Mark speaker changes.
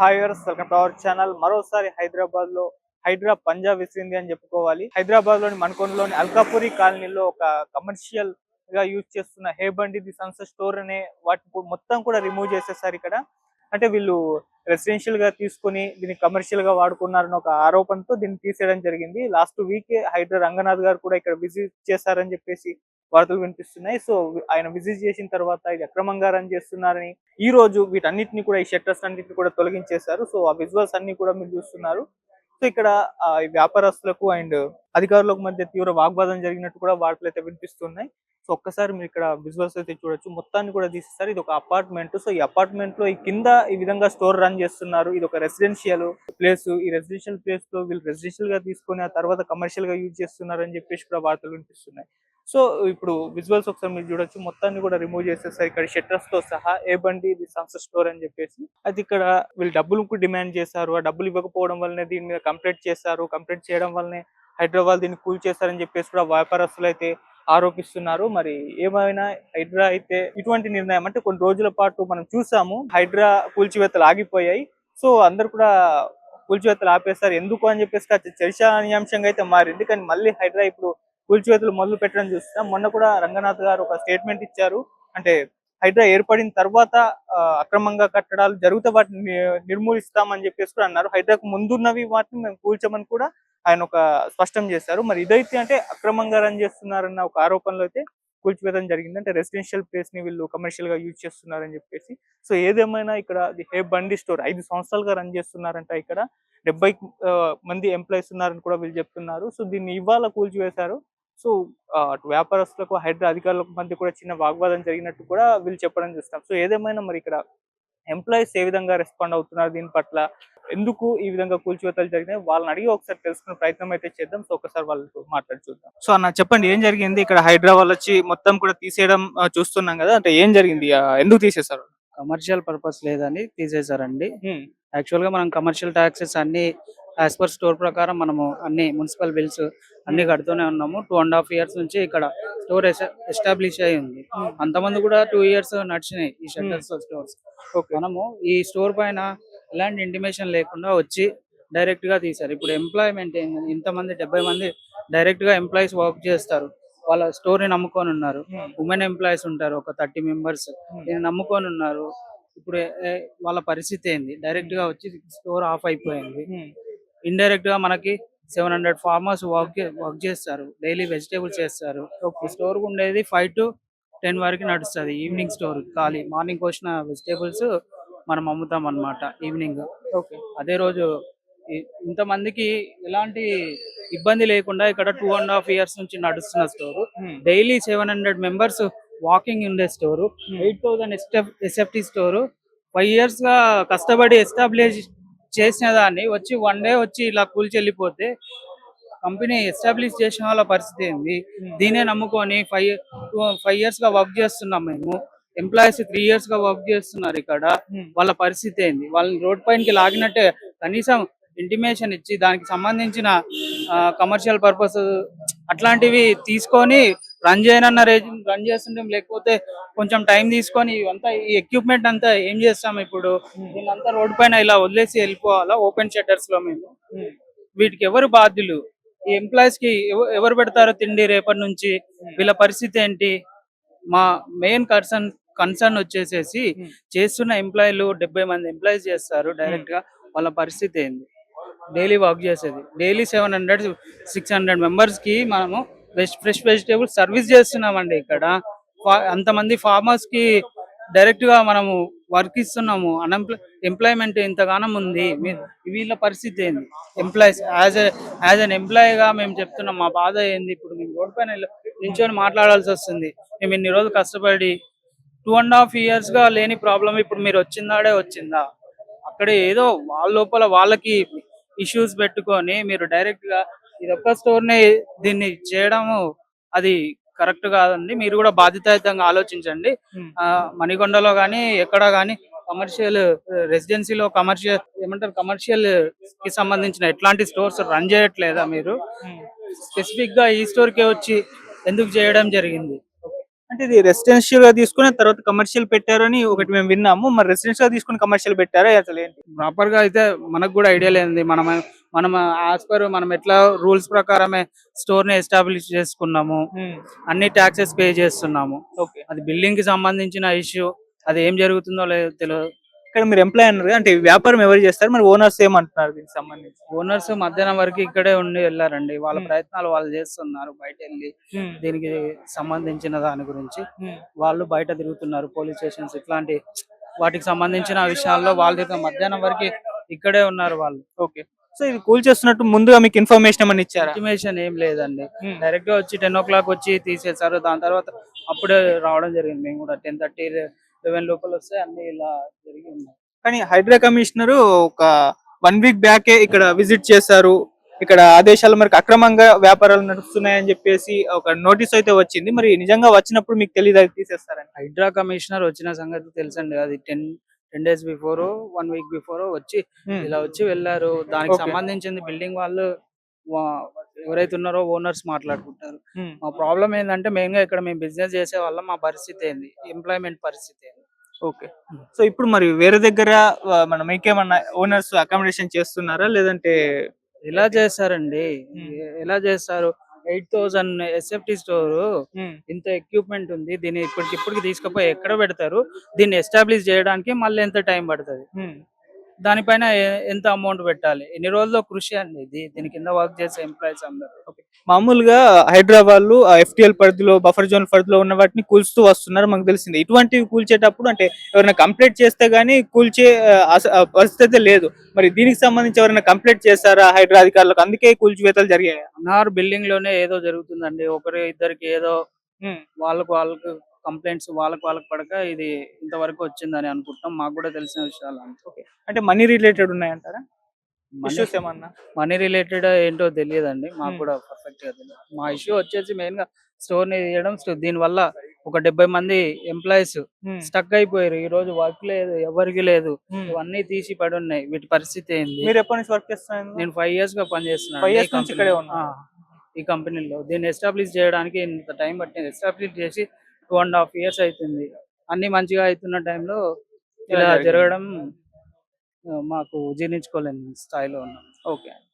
Speaker 1: హాయర్స్ welcome to our channel. మరోసారి హైదరాబాద్ లో హైడ్రా పంజాబ్ విసిరింది అని చెప్పుకోవాలి. హైదరాబాద్ లోని మణకొండలోని అల్కాపురి కాలనీలో ఒక కమర్షియల్ గా యూజ్ చేస్తున్న హే బండి ది సన్సెట్ స్టోర్ అనే వాటి మొత్తం కూడా రిమూవ్ చేసేసారు ఇక్కడ. అంటే వీళ్ళు రెసిడెన్షియల్ గా తీసుకుని దీన్ని కమర్షియల్ గా వాడుకున్నారని ఒక ఆరోపణతో దీన్ని తీసేయడం జరిగింది. లాస్ట్ వీకే హైడ్రా రంగనాథ్ గారు కూడా ఇక్కడ విజిట్ చేశారని చెప్పేసి వార్తలు వినిపిస్తున్నాయి. సో ఆయన విజిట్ చేసిన తర్వాత ఇది అక్రమంగా రన్ చేస్తున్నారని ఈ రోజు వీటన్నిటిని కూడా ఈ షట్టర్స్ అన్నిటిని కూడా తొలగించేశారు. సో ఆ విజువల్స్ అన్ని కూడా మీరు చూస్తున్నారు. సో ఇక్కడ ఈ వ్యాపారస్తులకు అండ్ అధికారులకు మధ్య తీవ్ర వాగ్వాదం జరిగినట్టు కూడా వార్తలు అయితే వినిపిస్తున్నాయి. సో ఒక్కసారి మీరు ఇక్కడ విజువల్స్ అయితే చూడొచ్చు. మొత్తాన్ని కూడా తీసేస్తారు. ఇది ఒక అపార్ట్మెంట్. సో ఈ అపార్ట్మెంట్ లో ఈ కింద ఈ విధంగా స్టోర్ రన్ చేస్తున్నారు. ఇది ఒక రెసిడెన్షియల్ ప్లేస్. ఈ రెసిడెన్షియల్ ప్లేస్ లో వీళ్ళు రెసిడెన్షియల్ గా తీసుకుని ఆ తర్వాత కమర్షియల్ గా యూజ్ చేస్తున్నారు అని చెప్పేసి కూడా వార్తలు వినిపిస్తున్నాయి. సో ఇప్పుడు విజువల్స్ ఒకసారి మీరు చూడొచ్చు. మొత్తాన్ని కూడా రిమూవ్ చేసేసారు ఇక్కడ షట్టర్స్ తో సహా. ఏ బండి ఇది సన్సెట్ స్టోర్ అని చెప్పేసి అది ఇక్కడ వీళ్ళు డబ్బులు డిమాండ్ చేశారు. ఆ డబ్బులు ఇవ్వకపోవడం వల్లనే దీని మీద కంప్లైంట్ చేశారు. కంప్లైంట్ చేయడం వల్లనే హైదరాబాద్ దీన్ని కూల్ చేశారని చెప్పేసి కూడా వ్యాపారస్తులు అయితే ఆరోపిస్తున్నారు. మరి ఏమైనా హైడ్రా అయితే ఇటువంటి నిర్ణయం అంటే కొన్ని రోజుల పాటు మనం చూసాము హైడ్రా కూల్చివేతలు ఆగిపోయాయి. సో అందరు కూడా కూల్చివేతలు ఆపేస్తారు. ఎందుకు అని చెప్పేసి చర్చనీయాంశంగా అయితే మారింది. కానీ మళ్ళీ హైడ్రా ఇప్పుడు కూల్చివేతలు మొదలు పెట్టడం చూస్తాం. మొన్న కూడా రంగనాథ్ గారు ఒక స్టేట్మెంట్ ఇచ్చారు. అంటే హైడ్రా ఏర్పడిన తర్వాత అక్రమంగా కట్టడాలు జరిగితే వాటిని నిర్మూలిస్తామని చెప్పేసి కూడా అన్నారు. హైడ్రాకు ముందున్నవి వాటిని మేము కూల్చమని కూడా ఆయన ఒక స్పష్టం చేశారు. మరి ఇదైతే అంటే అక్రమంగా రన్ చేస్తున్నారన్న ఒక ఆరోపణలు అయితే కూల్చివేయడం జరిగింది. అంటే రెసిడెన్షియల్ ప్లేస్ ని వీళ్ళు కమర్షియల్ గా యూజ్ చేస్తున్నారని చెప్పేసి. సో ఏదేమైనా ఇక్కడ హే బండి స్టోర్ 5 సంవత్సరాలుగా రన్ చేస్తున్నారంట. ఇక్కడ 70 మంది ఎంప్లాయీస్ ఉన్నారని కూడా వీళ్ళు చెప్తున్నారు. సో దీన్ని ఇవాళ కూల్చివేశారు. సో అటు వ్యాపారస్తులకు హైడ్రా అధికారులకు మధ్య కూడా చిన్న వాగ్వాదం జరిగినట్టు కూడా వీళ్ళు చెప్పడం చూస్తాం. సో ఏదేమైనా మరి ఇక్కడ ఎంప్లాయీస్ ఏ విధంగా రెస్పాండ్ అవుతున్నారు దీని పట్ల, ఎందుకు ఈ విధంగా కూల్చివేతలు జరిగినాయి వాళ్ళని అడిగి ఒకసారి తెలుసుకునే ప్రయత్నం అయితే చేద్దాం. సో ఒకసారి వాళ్ళతో మాట్లాడి చూద్దాం. సో అన్న చెప్పండి, ఏం జరిగింది ఇక్కడ హైడ్రా వాళ్ళు వచ్చి మొత్తం కూడా తీసేయడం చూస్తున్నాం కదా, అంటే ఏం జరిగింది, ఎందుకు తీసేశారు?
Speaker 2: కమర్షియల్ పర్పస్ లేదని తీసేశారండి. యాక్చువల్ గా మనం కమర్షియల్ ట్యాక్సెస్ అన్ని యాజ్ పర్ స్టోర్ ప్రకారం మనము అన్ని మున్సిపల్ బిల్స్ అన్ని కడుతూనే ఉన్నాము. 2.5 years నుంచి ఇక్కడ స్టోర్ ఎస్టాబ్లిష్ అయి ఉంది. అంతమంది కూడా 2 years నడిచినాయి ఈ షట్టర్స్ స్టోర్స్. మనము ఈ స్టోర్ పైన ఎలాంటి ఇంటిమేషన్ లేకుండా వచ్చి డైరెక్ట్ గా తీశారు. ఇప్పుడు ఎంప్లాయ్మెంట్ ఇంతమంది 70 మంది డైరెక్ట్ గా ఎంప్లాయీస్ వర్క్ చేస్తారు. వాళ్ళ స్టోర్ ని నమ్ముకొని ఉన్నారు. ఉమెన్ ఎంప్లాయీస్ ఉంటారు ఒక 30 members. దీన్ని నమ్ముకొని ఉన్నారు. ఇప్పుడు వాళ్ళ పరిస్థితి ఏంది? డైరెక్ట్ గా వచ్చి స్టోర్ ఆఫ్ అయిపోయింది. ఇండైరెక్ట్ గా మనకి 700 farmers వర్క్ చేస్తారు. డైలీ వెజిటేబుల్స్ చేస్తారు. స్టోర్ ఉండేది 5 to 10 వరకు నడుస్తుంది. ఈవినింగ్ స్టోర్ ఖాళీ. మార్నింగ్ కోసిన వెజిటేబుల్స్ మనం అమ్ముతాం అన్నమాట ఈవినింగ్. అదే రోజు ఇంతమందికి ఎలాంటి ఇబ్బంది లేకుండా ఇక్కడ 2.5 years నుంచి నడుస్తున్న స్టోర్. డైలీ 700 members వాకింగ్ ఉండే స్టోర్. 8,000 SFT store. 5 years గా కష్టపడి ఎస్టాబ్లిష్ చేసిన దాన్ని వచ్చి 1 day వచ్చి ఇలా కూల్చి వెళ్ళిపోతే కంపెనీ ఎస్టాబ్లిష్ చేసిన వాళ్ళ పరిస్థితి ఏంది? దీనే నమ్ముకొని 5 years గా వర్క్ చేస్తున్నాం మేము. ఎంప్లాయీస్ 3 years గా వర్క్ చేస్తున్నారు ఇక్కడ. వాళ్ళ పరిస్థితి ఏంది? వాళ్ళని రోడ్ పైనకి లాగినట్టే కనీసం ఇంటిమేషన్ ఇచ్చి దానికి సంబంధించిన కమర్షియల్ పర్పస్ అట్లాంటివి తీసుకొని రన్ రన్ చేస్తుంటాం. లేకపోతే కొంచెం టైం తీసుకొని ఇవంతా ఈ ఎక్విప్మెంట్ అంతా ఏం చేస్తాం ఇప్పుడు? దీనంతా రోడ్ పైన ఇలా వదిలేసి వెళ్ళిపోవాలా ఓపెన్ షట్టర్స్ లో? మేము వీటికి ఎవరు బాధ్యులు? ఈ ఎంప్లాయీస్ కి ఎవరు పెడతారో తిండి రేపటి నుంచి? వీళ్ళ పరిస్థితి ఏంటి? మా మెయిన్ కన్సర్న్ వచ్చేసేసి చేస్తున్న ఎంప్లాయీలు 70 మంది ఎంప్లాయీస్ చేస్తారు డైరెక్ట్ గా. వాళ్ళ పరిస్థితి ఏంది? డైలీ వర్క్ చేసేది. డైలీ 700-600 members కి మనము ఫ్రెష్ వెజిటేబుల్ సర్వీస్ చేస్తున్నామండి ఇక్కడ. అంతమంది ఫార్మర్స్ కి డైరెక్ట్ గా మనము వర్క్ ఇస్తున్నాము. ఎంప్లాయ్మెంట్ ఇంతగానం ఉంది. వీళ్ళ పరిస్థితి ఏంది? ఎంప్లాయీస్ యాజ్ అన్ ఎంప్లాయీగా మేము చెప్తున్నాం మా బాధ ఏంది. ఇప్పుడు మేము రోడ్ పైన నించొని మాట్లాడాల్సి వస్తుంది. మేము ఇన్ని రోజులు కష్టపడి 2.5 years గా లేని ప్రాబ్లం ఇప్పుడు మీరు వచ్చిందా? అక్కడ ఏదో వాళ్ళ లోపల వాళ్ళకి ఇష్యూస్ పెట్టుకొని మీరు డైరెక్ట్ గా ఇదొక్క స్టోర్ ని దీన్ని చేయడము అది కరెక్ట్ కాదండి. మీరు కూడా బాధ్యతాయుతంగా ఆలోచించండి. మణికొండలో గానీ ఎక్కడ గానీ కమర్షియల్ రెసిడెన్సీలో కమర్షియల్ కి సంబంధించిన ఎట్లాంటి స్టోర్స్ రన్ చేయట్లేదా మీరు? స్పెసిఫిక్ గా ఈ స్టోర్ కే వచ్చి ఎందుకు చేయడం జరిగింది?
Speaker 1: అంటే ఇది రెసిడెన్షియల్ గా తీసుకుని తర్వాత కమర్షియల్ పెట్టారని ఒకటి మేము విన్నాము. మరి రెసిడెన్షియల్ గా తీసుకుని కమర్షియల్ పెట్టారా అసలు ఏంటి?
Speaker 2: ప్రాపర్ గా అయితే మనకు కూడా ఐడియా లేనిది మనం యాజ్ పర్ మనం ఎట్లా రూల్స్ ప్రకారమే స్టోర్ ని ఎస్టాబ్లిష్ చేసుకున్నాము, అన్ని ట్యాక్సెస్ పే చేస్తున్నాము.
Speaker 1: ఓకే.
Speaker 2: అది బిల్డింగ్ కి సంబంధించిన ఇష్యూ, అది ఏం జరుగుతుందో లేదో తెలియదు.
Speaker 1: ఇక్కడ మీరు ఎంప్లాయ్ అన్నారు కదా, అంటే ఈ వ్యాపారం ఎవరు చేస్తారు? మరి ఓనర్స్ ఏమంటున్నారు దీనికి సంబంధించి?
Speaker 2: ఓనర్స్ మధ్యాహ్నం వరకు ఇక్కడే ఉండి వెళ్ళారండి. వాళ్ళ ప్రయత్నాలు వాళ్ళు చేస్తున్నారు బయట వెళ్ళి దీనికి సంబంధించిన దాని గురించి. వాళ్ళు బయట తిరుగుతున్నారు, పోలీస్ స్టేషన్స్ ఇట్లాంటి వాటికి సంబంధించిన విషయాల్లో వాళ్ళు మధ్యాహ్నం వరకు ఇక్కడే ఉన్నారు వాళ్ళు.
Speaker 1: ఓకే. సో ఇది కూల్ చేస్తున్నట్టు ముందుగా మీకు ఇన్ఫర్మేషన్ ఏమన్నా ఇచ్చారా?
Speaker 2: ఇంటిమేషన్ ఏం లేదండి. డైరెక్ట్ గా వచ్చి 10 o'clock వచ్చి తీసేశారు. దాని తర్వాత అప్పుడే రావడం జరిగింది. మేము కూడా 10:30, 11 లోపల వస్తే అన్ని ఇలా జరిగి ఉన్నాయి.
Speaker 1: కానీ హైడ్రా కమిషనర్ ఒక 1 వీక్ బ్యాకే ఇక్కడ విజిట్ చేశారు. ఇక్కడ ఆదేశాల మేరకు అక్రమంగా వ్యాపారాలు నడుస్తున్నాయని చెప్పేసి ఒక నోటీస్ అయితే వచ్చింది. మరి నిజంగా వచ్చినప్పుడు మీకు తెలియదు అది తీసేస్తారని?
Speaker 2: హైడ్రా కమిషనర్ వచ్చిన సంగతి తెలుసండి. అది 10 days బిఫోర్, 1 week బిఫోర్ వచ్చి ఇలా వచ్చి వెళ్ళారు. దానికి సంబంధించింది బిల్డింగ్ వాళ్ళు ఎవరైతే ఉన్నారో ఓనర్స్ మాట్లాడుకుంటారు. మా ప్రాబ్లం ఏంటంటే మెయిన్ గా ఇక్కడ మేము బిజినెస్ చేసే వాళ్ళం, మా పరిస్థితి ఏంది, ఎంప్లాయ్మెంట్ పరిస్థితి ఏంది.
Speaker 1: ఓకే. సో ఇప్పుడు మరి వేరే దగ్గర మనం మీకేమన్నా ఓనర్స్ అకామిడేషన్ చేస్తున్నారా లేదంటే
Speaker 2: ఎలా చేస్తారండి? ఎలా చేస్తారు? 8,000 ఎస్ఎఫ్టీ స్టోర్, ఇంత ఎక్విప్మెంట్ ఉంది. దీన్ని ఇప్పటికిప్పటికి తీసుకుపోయి ఎక్కడ పెడతారు? దీన్ని ఎస్టాబ్లిష్ చేయడానికి మళ్ళీ ఎంత టైం పడుతుంది? దానిపైన ఎంత అమౌంట్ పెట్టాలి? ఎన్ని రోజుల్లో కృషి అండి దీని కింద వర్క్ చేసే ఎంప్లాయీస్ అందరూ.
Speaker 1: మామూలుగా హైదరాబాద్ లో ఎఫ్టిఎల్ పరిధిలో బఫర్ జోన్ పరిధిలో ఉన్న వాటిని కూల్స్తూ వస్తున్నారు మనకు తెలిసింది. ఇటువంటివి కూల్చేటప్పుడు అంటే ఎవరైనా కంప్లైంట్ చేస్తే గానీ కూల్చే పరిస్థితి లేదు. మరి దీనికి సంబంధించి ఎవరైనా కంప్లైంట్ చేశారా హైడ్రా అధికారులకు? అందుకే కూల్చివేతలు జరిగాయి.
Speaker 2: అన్నారు బిల్డింగ్ లోనే ఏదో జరుగుతుందండి, ఒకరి ఇద్దరికి ఏదో వాళ్ళకు కంప్లైంట్స్ వాళ్ళకి పడక ఇది ఇంతవరకు వచ్చిందని అనుకుంటాం. మాకు కూడా తెలిసిన విషయాలు.
Speaker 1: అంటే మనీ రిలేటెడ్ ఉన్నాయంటారా? ఇష్యూస్ ఏమన్నా?
Speaker 2: మనీ రిలేటెడ్ ఏంటో తెలియదండి మాకు కూడా పర్ఫెక్ట్ గా తెలియదు. మా ఇష్యూ వచ్చేసి మెయిన్ గా స్టోర్ ని తీయడం. దీని వల్ల ఒక 70 మంది ఎంప్లాయీస్ స్టక్ అయిపోయారు. ఈ రోజు వర్క్ లేదు, ఎవరికి లేదు, ఇవన్నీ తీసి పడి ఉన్నాయి. వీటి పరిస్థితి ఏంది?
Speaker 1: మీరు ఎప్పటి నుంచి వర్క్ చేస్తున్నారు?
Speaker 2: నేను 5 years గా పనిచేస్తున్నాను
Speaker 1: 5 years నుంచి ఇక్కడే ఉన్నా.
Speaker 2: ఈ కంపెనీలో. దీన్ని ఎస్టాబ్లిష్ చేయడానికి ఇంత టైం పట్టింది. ఎస్టాబ్లిష్ చేసి 2.5 years అవుతుంది. అన్ని మంచిగా అవుతున్న టైంలో ఇలా జరగడం మాకు జీర్ణించుకోలేని స్థాయిలో ఉన్నాం.
Speaker 1: ఓకే.